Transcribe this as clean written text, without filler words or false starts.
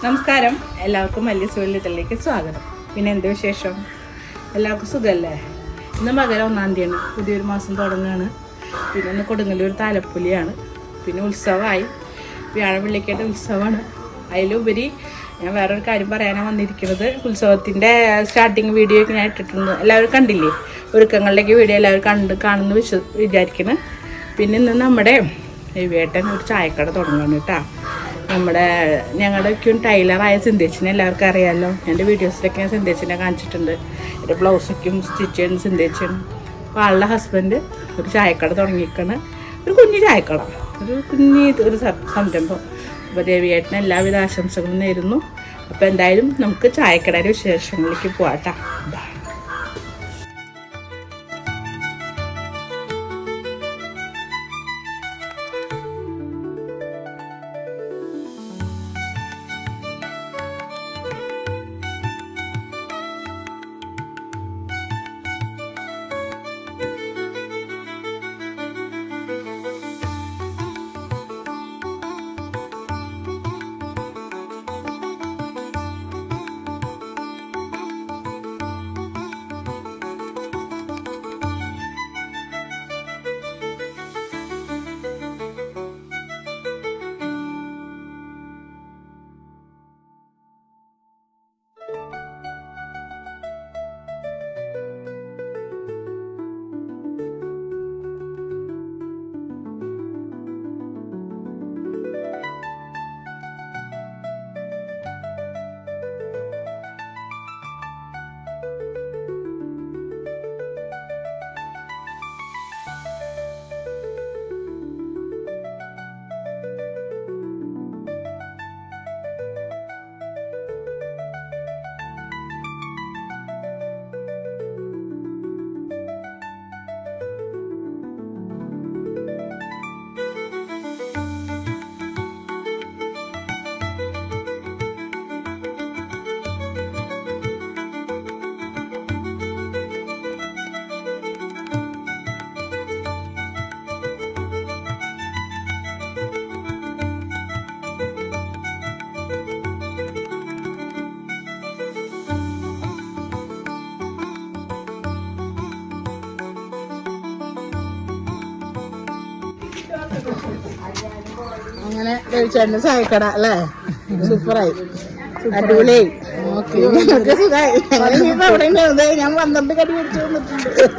നമസ്കാരം, എല്ലാവർക്കും വലിയ സുഖത്തിലേക്ക് സ്വാഗതം. പിന്നെ എന്ത് വിശേഷം? എല്ലാവർക്കും സുഖമല്ലേ? ഇന്ന് മകരം 1-ാം തീയതിയാണ്, പുതിയൊരു മാസം തുടങ്ങുകയാണ്. പിന്നെ ഇന്ന് കൊടുങ്ങല്ലൂർ താലപ്പൊലിയാണ്. പിന്നെ ഉത്സവമായി, വ്യാഴവെള്ളിക്കായിട്ട് ഉത്സവമാണ്. അതിലുപരി ഞാൻ വേറൊരു കാര്യം പറയാനാണ് വന്നിരിക്കുന്നത്. ഉത്സവത്തിൻ്റെ സ്റ്റാർട്ടിങ് വീഡിയോ ഒക്കെ ഞാൻ ഇട്ടിട്ടുണ്ട്, എല്ലാവരും കണ്ടില്ലേ? ഒരുക്കങ്ങളിലേക്ക് വീഡിയോ എല്ലാവരും കാണുന്നു വിചാരിക്കുന്നു. പിന്നെ ഇന്ന് നമ്മുടെ വേട്ടൻ ഒരു ചായക്കട തുടങ്ങുകയാണ് കേട്ടോ. ഞങ്ങളുടെയൊക്കെ ടൈലറായ സിന്ധേച്ചിനെ എല്ലാവർക്കും അറിയാമല്ലോ. എൻ്റെ വീഡിയോസിലൊക്കെ ഞാൻ സിന്ധേച്ചിനെ കാണിച്ചിട്ടുണ്ട്. എൻ്റെ ബ്ലൗസൊക്കെയും സ്റ്റിച്ച് ചെയ്യുന്ന സിന്ധേച്ചിയാണ്. അപ്പോൾ ആളുടെ ഹസ്ബൻഡ് ഒരു ചായക്കട തുടങ്ങിയിരിക്കുകയാണ്. ഒരു കുഞ്ഞു ചായക്കട, ഒരു സംരംഭം. അപ്പോൾ ദേവിയേട്ടന് എല്ലാവിധ ആശംസകളും നേരുന്നു. അപ്പോൾ എന്തായാലും നമുക്ക് ചായക്കടയുടെ വിശേഷങ്ങളിലേക്ക് പോകാം കേട്ടോ. അങ്ങനെ കഴിച്ചേട്ടന് ചായക്കട അല്ലേ? സൂപ്പറായി, അടിപൊളിയായി. ഓക്കെ, സുഖമായി. ഞാൻ 12 കടി മേടിച്ചു വന്നിട്ടുണ്ട്.